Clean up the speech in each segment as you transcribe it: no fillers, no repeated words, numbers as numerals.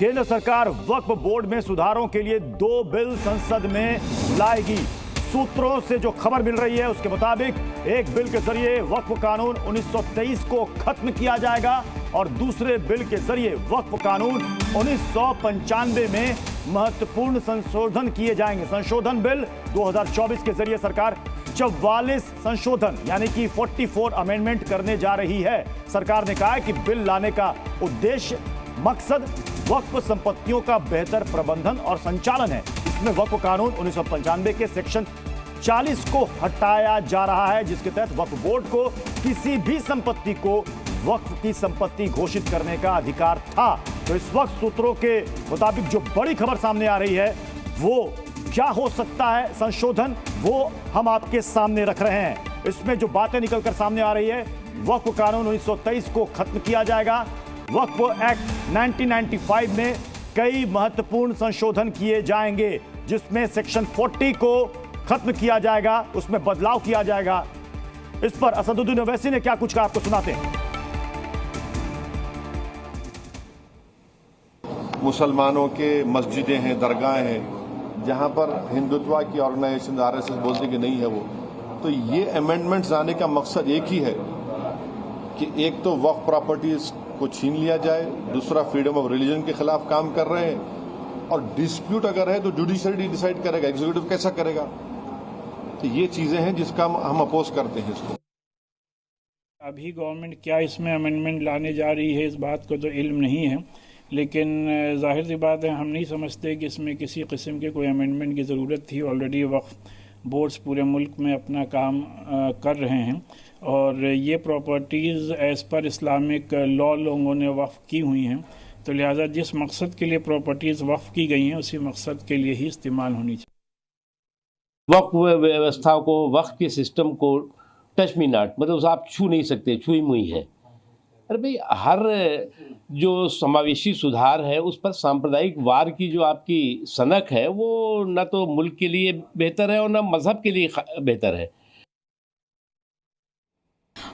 केंद्र सरकार वक्फ बोर्ड में सुधारों के लिए 2 बिल संसद में लाएगी। सूत्रों से जो खबर मिल रही है उसके मुताबिक एक बिल के जरिए वक्फ कानून 1923 को खत्म किया जाएगा और दूसरे बिल के जरिए वक्फ कानून 1995 में महत्वपूर्ण संशोधन किए जाएंगे। संशोधन बिल 2024 के जरिए सरकार 44 संशोधन यानी कि 44 अमेंडमेंट करने जा रही है। सरकार ने कहा है कि बिल लाने का उद्देश्य मकसद वक्फ संपत्तियों का बेहतर प्रबंधन और संचालन है। इसमें वक्फ कानून 1995 के सेक्शन 40 को हटाया जा रहा है, जिसके तहत वक्फ बोर्ड को किसी भी संपत्ति को वक्फ की संपत्ति घोषित करने का अधिकार था। तो इस वक्त सूत्रों के मुताबिक जो बड़ी खबर सामने आ रही है वो क्या हो सकता है संशोधन, वो हम आपके सामने रख रहे हैं। इसमें जो बातें निकलकर सामने आ रही है, वक्फ कानून 1923 को खत्म किया जाएगा। वक्फ एक्ट 1995 में कई महत्वपूर्ण संशोधन किए जाएंगे, जिसमें सेक्शन 40 को खत्म किया जाएगा, उसमें बदलाव किया जाएगा। इस पर असदुद्दीन ओवैसी ने क्या कुछ कहा, आपको सुनाते हैं। मुसलमानों के मस्जिदें हैं, दरगाहें हैं, जहां पर हिंदुत्व की ऑर्गेनाइजेशन आरएसएस बोलते कि नहीं है वो, तो ये अमेंडमेंट्स आने का मकसद एक ही है कि एक तो वक्फ प्रॉपर्टीज को छीन लिया जाए, दूसरा फ्रीडम ऑफ रिलीजन के खिलाफ काम कर रहे हैं, और डिस्प्यूट अगर है तो जुडिशरी डिसाइड करेगा, एग्जीक्यूटिव कैसा करेगा। तो ये चीजें हैं जिसका हम अपोज करते हैं इसको। अभी गवर्नमेंट क्या इसमें अमेंडमेंट लाने जा रही है इस बात को तो इल्म नहीं है, लेकिन जाहिर सी बात है हम नहीं समझते कि इसमें किसी किस्म के कोई अमेंडमेंट की ज़रूरत थी। ऑलरेडी वक्फ बोर्ड्स पूरे मुल्क में अपना काम कर रहे हैं और ये properties as per Islamic law लोगों ने वक्फ की हुई हैं, तो लिहाजा जिस मकसद के लिए प्रॉपर्टीज़ वक्फ की गई हैं उसी मकसद के लिए ही इस्तेमाल होनी चाहिए। वक्फ व्यवस्था को, वक्फ के सिस्टम को टच मी नॉट, मतलब आप छू नहीं सकते, छुई मुई है। अरे भाई, हर जो समावेशी सुधार है उस पर सांप्रदायिक वार की जो आपकी सनक है वो न तो मुल्क के लिए बेहतर है और न मजहब के लिए बेहतर है।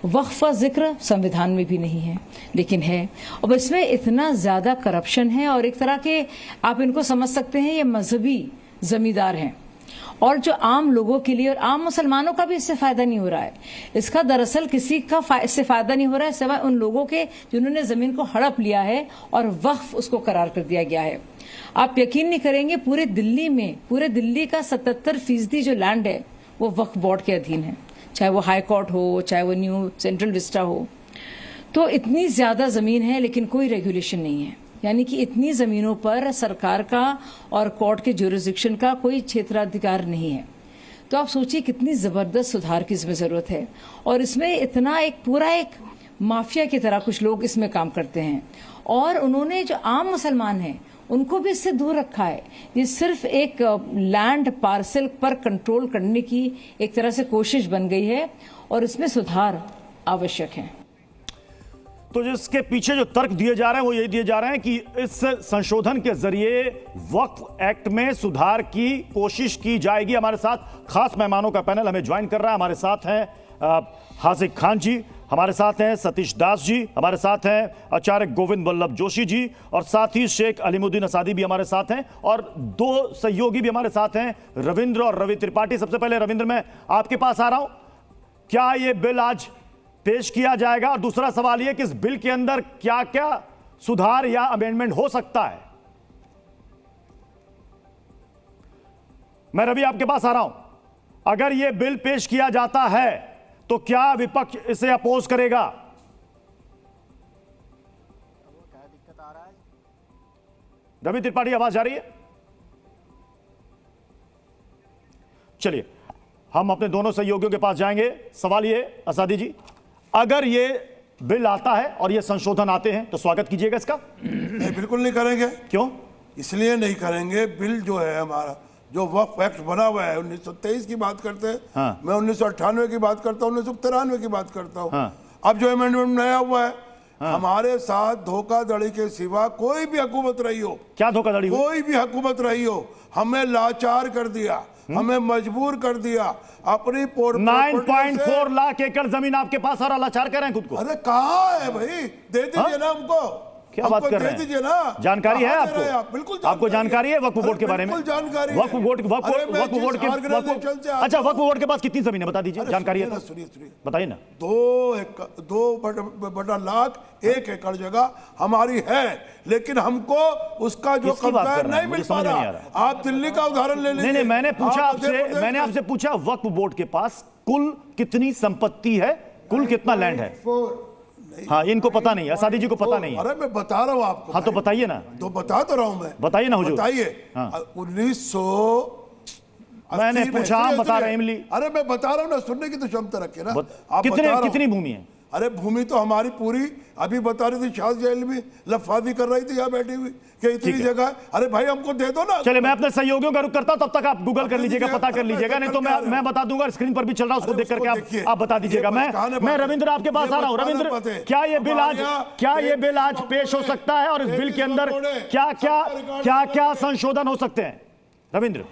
वक्फ का जिक्र संविधान में भी नहीं है, लेकिन है, और इसमें इतना ज्यादा करप्शन है और एक तरह के आप इनको समझ सकते हैं ये मजहबी जमींदार हैं, और जो आम लोगों के लिए और आम मुसलमानों का भी इससे फायदा नहीं हो रहा है। इसका दरअसल किसी का इससे फायदा नहीं हो रहा है सिवाय उन लोगों के जिन्होंने जमीन को हड़प लिया है और वक्फ उसको करार कर दिया गया है। आप यकीन नहीं करेंगे, पूरे दिल्ली का 77% जो लैंड है वो वक्फ बोर्ड के अधीन है, चाहे वो हाई कोर्ट हो, चाहे वो न्यू सेंट्रल विस्टा हो। तो इतनी ज्यादा जमीन है लेकिन कोई रेगुलेशन नहीं है, यानी कि इतनी जमीनों पर सरकार का और कोर्ट के ज्यूरिसडिक्शन का कोई क्षेत्राधिकार नहीं है। तो आप सोचिए कितनी जबरदस्त सुधार की इसमें जरूरत है, और इसमें इतना एक पूरा एक माफिया की तरह कुछ लोग इसमें काम करते हैं, और उन्होंने जो आम मुसलमान हैं उनको भी इससे दूर रखा है। ये सिर्फ एक लैंड पार्सल पर कंट्रोल करने की एक तरह से कोशिश बन गई है, और इसमें सुधार आवश्यक है। तो जिसके पीछे जो तर्क दिए जा रहे हैं वो यही दिए जा रहे हैं कि इस संशोधन के जरिए वक्फ एक्ट में सुधार की कोशिश की जाएगी। हमारे साथ खास मेहमानों का पैनल हमें ज्वाइन कर रहा है। हमारे साथ हैं हाजिक खान जी, हमारे साथ हैं सतीश दास जी, हमारे साथ हैं आचार्य गोविंद वल्लभ जोशी जी, और साथ ही शेख अलीमुद्दीन असादी भी हमारे साथ हैं, और 2 सहयोगी भी हमारे साथ हैं, रविंद्र और रवि त्रिपाठी। सबसे पहले रविंद्र, मैं आपके पास आ रहा हूं, क्या ये बिल आज पेश किया जाएगा? और दूसरा सवाल यह कि इस बिल के अंदर क्या क्या सुधार या अमेंडमेंट हो सकता है? मैं रवि आपके पास आ रहा हूं, अगर यह बिल पेश किया जाता है तो क्या विपक्ष इसे अपोज करेगा? रवि त्रिपाठी, आवाज जा रही है? चलिए हम अपने दोनों सहयोगियों के पास जाएंगे। सवाल ये असादी जी, अगर ये बिल आता है और ये संशोधन आते हैं तो स्वागत कीजिएगा इसका? नहीं, बिल्कुल नहीं करेंगे। क्यों? इसलिए नहीं करेंगे, बिल जो है हमारा जो वक्फ एक्ट बना हुआ है 1923 की बात करते हैं। हाँ। मैं 1998 की बात करता हूँ, 1993 की बात करता हूँ। हाँ। अब जो अमेंडमेंट नया हुआ है, हाँ। हमारे साथ धोखाधड़ी के सिवा कोई भी हुकूमत रही हो, क्या धोखाधड़ी? कोई भी हुकूमत रही हो, हमें लाचार कर दिया, हमें मजबूर कर दिया अपनी 9.4 लाख एकड़ जमीन आपके पास, सारा लाचार कर रहे हैं खुद को। अरे कहाँ है भाई, दे दीजिए ना हमको। क्या बात कर रहे हैं? दीजिए ना, जानकारी है कहाँ दे रहे हैं आपको? आप? बिल्कुल आपको जानकारी है वक्फ बोर्ड के बारे में? बिल्कुल जानकारी है। वक्फ बोर्ड के अच्छा, वक्फ बोर्ड के पास कितनी जमीन है बता दीजिए, जानकारी है तो सुनिए बताइए ना। 2.1 एकड़ जगह हमारी है, लेकिन हमको उसका जो किसकी बात कब्जा कर रहे हैं? नहीं मिल मुझे पा समझ में नहीं आ रहा। आप दिल्ली का उदाहरण ले लीजिए। नहीं, मैंने पूछा आप आपसे, मध्य मैंने प्रदेश आपसे पूछा वक्फ बोर्ड के पास कुल कितनी संपत्ति है, कुल कितना लैंड है? हाँ, इनको पता नहीं है, आसादी जी को पता नहीं है। अरे मैं बता रहा हूँ आपको। हाँ तो बताइए ना। तो बता तो रहा हूँ मैं। बताइए ना हुजूर। बताइए। हाँ। 1900 मैंने पूछा, हम बता रहे हैं इमली। अरे मैं बता रहा हूँ ना, सुनने की तो क्षमता रखे ना। आप कितनी भूमि है? अरे भूमि तो हमारी पूरी, अभी बता रही थी शाह जेल में लफाजी कर रही थी यहाँ बैठी हुई कि इतनी जगह। अरे भाई हमको दे दो ना। चले, मैं अपने सहयोगियों का रुख करता हूं, तब तक आप गूगल कर लीजिएगा, पता कर लीजिएगा, नहीं तो मैं बता दूंगा, स्क्रीन पर भी चल रहा है, उसको देख करके आप बता दीजिएगा। मैं रविंद्र आपके पास आ रहा हूं। रविंद्र, क्या ये बिल आज पेश हो सकता है और इस बिल के अंदर क्या क्या संशोधन हो सकते हैं? रविंद्र,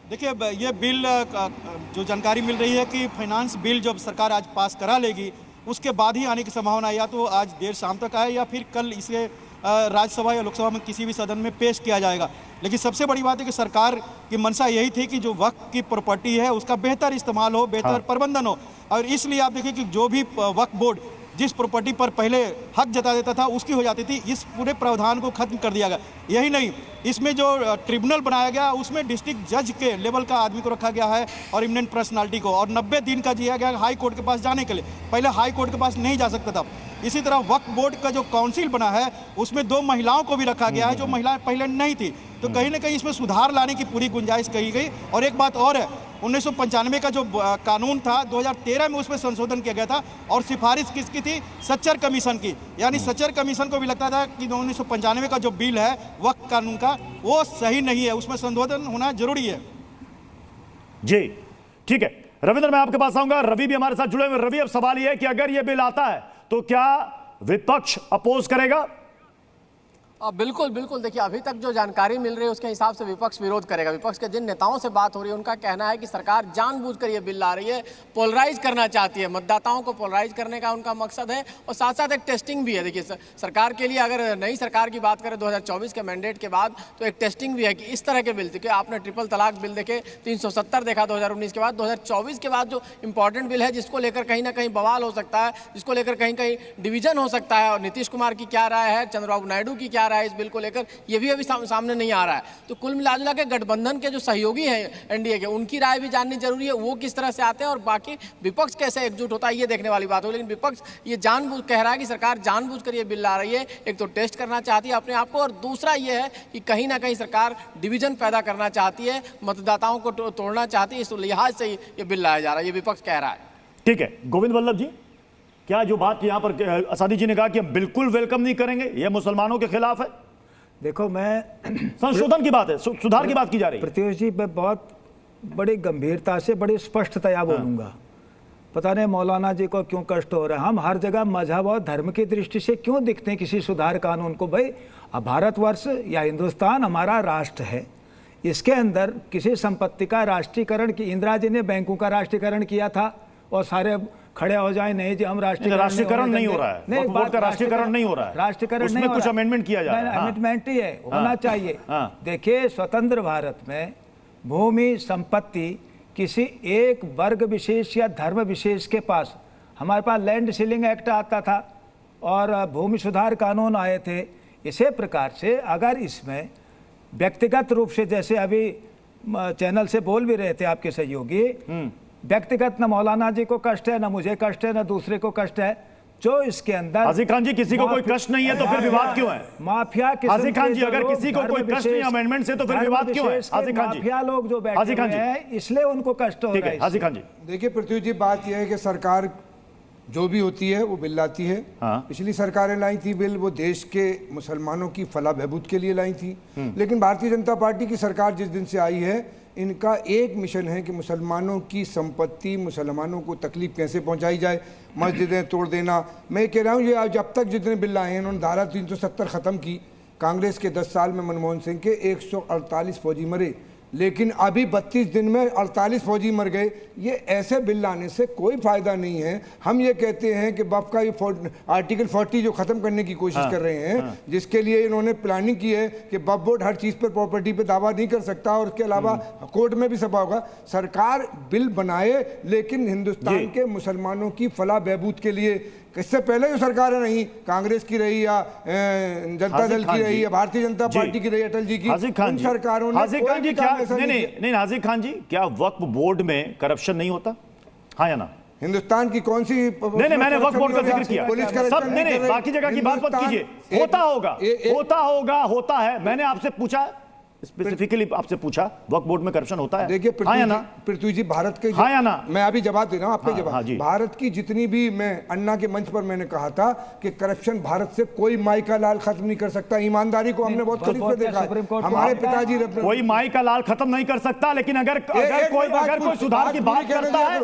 देखिए, ये बिल जो जानकारी मिल रही है कि फाइनेंस बिल जब सरकार आज पास करा लेगी उसके बाद ही आने की संभावना है, या तो आज देर शाम तक आए या फिर कल इसे राज्यसभा या लोकसभा में किसी भी सदन में पेश किया जाएगा। लेकिन सबसे बड़ी बात है कि सरकार की मंशा यही थी कि जो वक्फ की प्रॉपर्टी है उसका बेहतर इस्तेमाल हो, बेहतर प्रबंधन हो, और इसलिए आप देखिए कि जो भी वक्फ बोर्ड जिस प्रॉपर्टी पर पहले हक जता देता था उसकी हो जाती थी, इस पूरे प्रावधान को खत्म कर दिया गया। यही नहीं, इसमें जो ट्रिब्यूनल बनाया गया उसमें डिस्ट्रिक्ट जज के लेवल का आदमी को रखा गया है और इमिनेंट पर्सनालिटी को, और 90 दिन का दिया गया हाई कोर्ट के पास जाने के लिए। पहले हाई कोर्ट के पास नहीं जा सकता था। इसी तरह वक्फ बोर्ड का जो काउंसिल बना है उसमें 2 महिलाओं को भी रखा गया है जो महिलाएं पहले नहीं थी। तो कहीं ना कहीं इसमें सुधार लाने की पूरी गुंजाइश कही गई। और एक बात और है, 1995 का जो कानून था 2013 में उसमें संशोधन किया गया था, और सिफारिश किसकी थी? सच्चर कमीशन की। यानी सच्चर कमीशन को भी लगता था कि 1995 का जो बिल है वक्फ कानून का वो सही नहीं है, उसमें संशोधन होना जरूरी है। जी ठीक है रविंद्र, मैं आपके पास आऊंगा। रवि भी हमारे साथ जुड़े हुए। रवि, अब सवाल यह है कि अगर यह बिल आता है तो क्या विपक्ष अपोज करेगा? बिल्कुल बिल्कुल। देखिए, अभी तक जो जानकारी मिल रही है उसके हिसाब से विपक्ष विरोध करेगा। विपक्ष के जिन नेताओं से बात हो रही है उनका कहना है कि सरकार जानबूझकर ये बिल ला रही है, पोलराइज करना चाहती है, मतदाताओं को पोलराइज करने का उनका मकसद है, और साथ साथ एक टेस्टिंग भी है। देखिए, सरकार के लिए अगर नई सरकार की बात करें 2024 के मैंडेट के बाद, तो एक टेस्टिंग भी है कि इस तरह के बिल, देखिए आपने ट्रिपल तलाक बिल देखे, 370 देखा 2019 के बाद, 2024 के बाद जो इंपॉर्टेंट बिल है जिसको लेकर कहीं ना कहीं बवाल हो सकता है, जिसको लेकर कहीं कहीं डिवीजन हो सकता है, और नीतीश कुमार की क्या राय है, चंद्रबाबू नायडू की क्या राय है इस बिल को लेकर, ये भी अभी सामने नहीं आ रहा है। तो कुल मिला के गठबंधन के जो सहयोगी हैं एनडीए के, उनकी राय भी जाननी जरूरी है, वो किस तरह से आते हैं, और बाकी विपक्ष कैसे एकजुट होता है ये देखने वाली बात हो। लेकिन विपक्ष ये जानबूझ कह रहा है कि सरकार जानबूझकर ये बिल ला रही है, एक तो टेस्ट करना चाहती है अपने आप को, और दूसरा ये है कि कहीं ना कहीं सरकार डिवीजन पैदा करना चाहती है, मतदाताओं को तोड़ना चाहती है, इस लिहाज से ये बिल लाया जा रहा है, ये विपक्ष कह रहा है। ठीक है गोविंद वल्लभ जी, क्या जो बात यहां पर आसादी जी ने कहा कि हम बिल्कुल वेलकम नहीं करेंगे, यह मुसलमानों के खिलाफ है? देखो, मैं संशोधन की बात है, सुधार की बात की जा रही है। प्रत्युष जी, मैं बहुत बड़ी गंभीरता से, बड़ी स्पष्टतया बोलूंगा। पता नहीं मौलाना जी को क्यों कष्ट हो रहा है। हम हर जगह मजहब और धर्म की दृष्टि से क्यों दिखते हैं किसी सुधार कानून को? भाई, अब भारतवर्ष या हिंदुस्तान हमारा राष्ट्र है, इसके अंदर किसी संपत्ति का राष्ट्रीयकरण की, इंदिरा जी ने बैंकों का राष्ट्रीयकरण किया था और सारे खड़े हो जाए, नहीं जी हम राष्ट्रीयकरण नहीं हो रहा है, नहीं बात का राष्ट्रीयकरण नहीं हो रहा है, राष्ट्रीयकरण नहीं, कुछ अमेंडमेंट किया जा रहा है, अमेंडमेंट ही है, होना चाहिए। देखिए, स्वतंत्र भारत में भूमि संपत्ति किसी एक वर्ग विशेष या धर्म विशेष के पास, हमारे पास लैंड सीलिंग एक्ट आता था और भूमि सुधार कानून आए थे। इसी प्रकार से अगर इसमें व्यक्तिगत रूप से, जैसे अभी चैनल से बोल भी रहे थे आपके सहयोगी, व्यक्तिगत न मौलाना जी को कष्ट है, न मुझे कष्ट है, न दूसरे को कष्ट है, जो इसके अंदर हाजी खान जी किसी को कोई कष्ट नहीं है तो फिर विवाद क्यों है? माफिया हाजी खान जी, अगर किसी को कोई कष्ट नहीं अमेंडमेंट से तो फिर विवाद क्यों है? हाजी खान जी, माफिया लोग जो बैठे हुए हैं इसलिए उनको कष्ट हो रहा है। हाजी खान जी, देखिए प्रत्युष जी, बात यह है कि सरकार जो भी होती है वो बिल लाती है। पिछली सरकारें लाई थी बिल, वो देश के मुसलमानों की फलाह बहबूद के लिए लाई थी। लेकिन भारतीय जनता पार्टी की सरकार जिस दिन से आई है, इनका एक मिशन है कि मुसलमानों की संपत्ति, मुसलमानों को तकलीफ कैसे पहुंचाई जाए, मस्जिदें तोड़ देना। मैं कह रहा हूँ ये जब तक जितने बिल आए हैं, उन्होंने धारा 370 ख़त्म की। कांग्रेस के 10 साल में मनमोहन सिंह के 148 फौजी मरे, लेकिन अभी 32 दिन में 48 फौजी मर गए। ये ऐसे बिल लाने से कोई फायदा नहीं है। हम ये कहते हैं कि वक्फ का ये आर्टिकल 40 जो खत्म करने की कोशिश कर रहे हैं, जिसके लिए इन्होंने प्लानिंग की है कि वक्फ बोर्ड हर चीज पर प्रॉपर्टी पे दावा नहीं कर सकता और उसके अलावा कोर्ट में भी सभा होगा। सरकार बिल बनाए लेकिन हिंदुस्तान के मुसलमानों की फलाह बहबूद के लिए। इससे पहले जो सरकारें रही, कांग्रेस की रही या जनता दल की रही या भारतीय जनता पार्टी की रही, अटल जी की, उन सरकारों ने हाजिर खान जी क्या नहीं हाजिर खान जी, क्या वक्फ बोर्ड में करप्शन नहीं होता? हाँ या ना? हिंदुस्तान की कौन सी नहीं मैंने वक्फ बोर्ड का जिक्र किया, पुलिस सब नहीं बाकी जगह की बात मत कीजिए। होता है। मैंने आपसे पूछा, स्पेसिफिकली आपसे पूछा, वक्फ बोर्ड में करप्शन होता है? देखिए पृथ्वी जी, भारत के, हाँ या ना? मैं अभी जवाब दे रहा हूँ आपके जवाब। भारत की जितनी भी, मैं अन्ना के मंच पर मैंने कहा था कि करप्शन भारत से कोई माई का लाल खत्म नहीं कर सकता। ईमानदारी को हमने बहुत करीब से देखा है। हमारे पिताजी कोई माई का लाल खत्म नहीं कर सकता, लेकिन अगर कोई सुधार की बात करता है,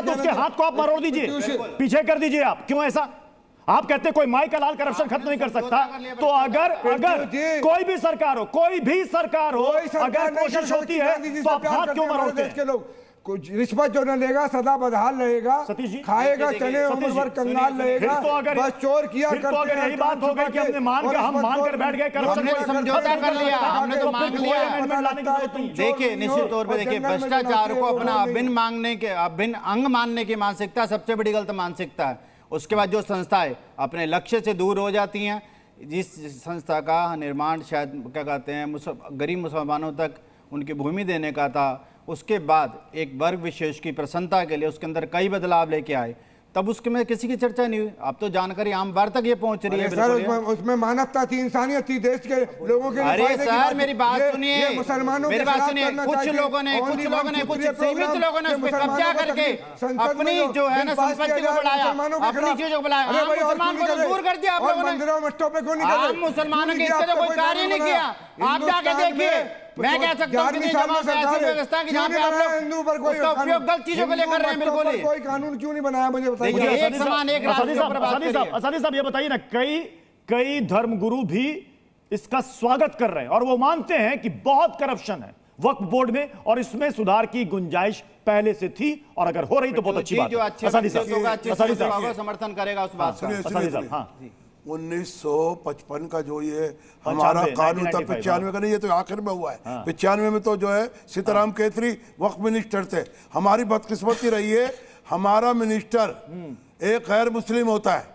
तो उसके हाथ को आप मरोड़ दीजिए, पीछे कर दीजिए आप। क्यों ऐसा? आप कहते हैं कोई माई का लाल करप्शन खत्म नहीं कर सकता, तो अगर कोई भी सरकार हो, अगर कोशिश होती है तो आप हाथ क्यों मरोड़ते हैं? रिश्वत जो न लेगा सदा बदहाल रहेगा, खाएगा चने उम्र भर कंगाल रहेगा। बस चोर किया तो अगर यही बात हो गई कि हम मान कर बैठ गए, करप्शन समझौता कर लिया, हमने तो मान लिया। देखिए निश्चित तौर पे देखिए, भ्रष्टाचार को अपना अभिन्न अंग मानने की मानसिकता सबसे बड़ी गलत मानसिकता है। उसके बाद जो संस्थाएं अपने लक्ष्य से दूर हो जाती हैं, जिस संस्था का निर्माण शायद क्या कहते हैं गरीब मुसलमानों तक उनकी भूमि देने का था, उसके बाद एक वर्ग विशेष की प्रसन्नता के लिए उसके अंदर कई बदलाव लेके आए, तब उसके में किसी की चर्चा नहीं हुई। अब तो जानकारी आम बार तक ये पहुंच रही है। सर उसमें मानवता थी, इंसानियत थी, देश के लोगों के लिए। अरे सर मेरी बात सुनिए, मुसलमानों मेरी बात सुनिए। कुछ लोगों ने कुछ सीमित लोगों ने उस पर कब्जा करके अपनी जो है ना संपत्ति को बढ़ाया, अपनी चीजों को बढ़ाया। आम मुसलमान को तो दूर कर दिया आप लोगों ने। आम मुसलमानों के इससे कोई कार्य नहीं किया। आप जाके देखिए, मैं कह सकता हूं कि ऐसी व्यवस्था की जहां पे आप लोग उसका उपयोग गलत चीजों के लिए कर रहे हैं। बिल्कुल ही कोई कानून क्यों नहीं बनाया, मुझे बताइए। एक समान एक असादी साहब ये बताइए ना, कई धर्मगुरु भी इसका स्वागत कर रहे हैं और वो मानते हैं कि बहुत करप्शन है वक्फ बोर्ड में और इसमें सुधार की गुंजाइश पहले से थी, और अगर हो रही तो बहुत अच्छी बात है। समर्थन करेगा उस बात का। 1955 का जो ये हमारा कानून था, 95 का नहीं, ये तो आखिर में हुआ है। 95 में तो जो है सीताराम केसरी वक्फ मिनिस्टर थे। हमारी बदकिस्मती रही है, हमारा मिनिस्टर एक गैर मुस्लिम होता है,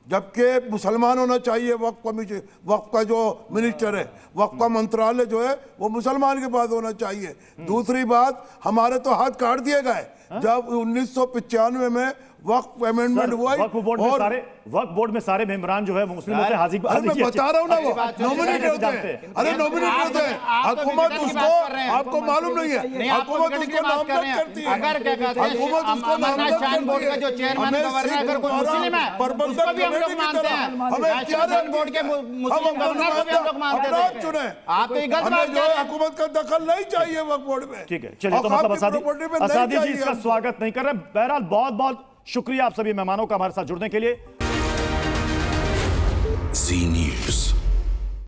जबकि मुसलमान होना चाहिए। वक्फ का जो मिनिस्टर है, वक्फ का मंत्रालय जो है वो मुसलमान के पास होना चाहिए। दूसरी बात, हमारे तो हाथ काट दिए गए जब 1995 में वक्फ अमेंडमेंट हुआ। वक्फ बोर्ड में सारे मेंबरान जो है वो मुस्लिम होते हैं। हाजी मैं बता रहा हूँ ना, वो नॉमिनेट होते हैं। अरे नॉमिनेट होते हैं, हुकूमत उसको, आपको मालूम नहीं है, हुकूमत उसको नामजद करती है। अगर क्या कहते हैं अमरनाथ बोर्ड का जो चेयरमैन गवर्नर अगर कोई मुस्लिम है उसको भी हम लोग मानते हैं। हमें बोर्ड के मुस्लिम गवर्नर को भी हम लोग मानते हैं। आप तो ये गलत बात जो है, हुकूमत का दखल नहीं चाहिए वक्फ बोर्ड में। ठीक है, चलिए तो मतलब असादी जी इसका स्वागत नहीं कर रहे। बहरहाल बहुत बहुत शुक्रिया आप सभी मेहमानों का हमारे साथ जुड़ने के लिए। जी न्यूज़।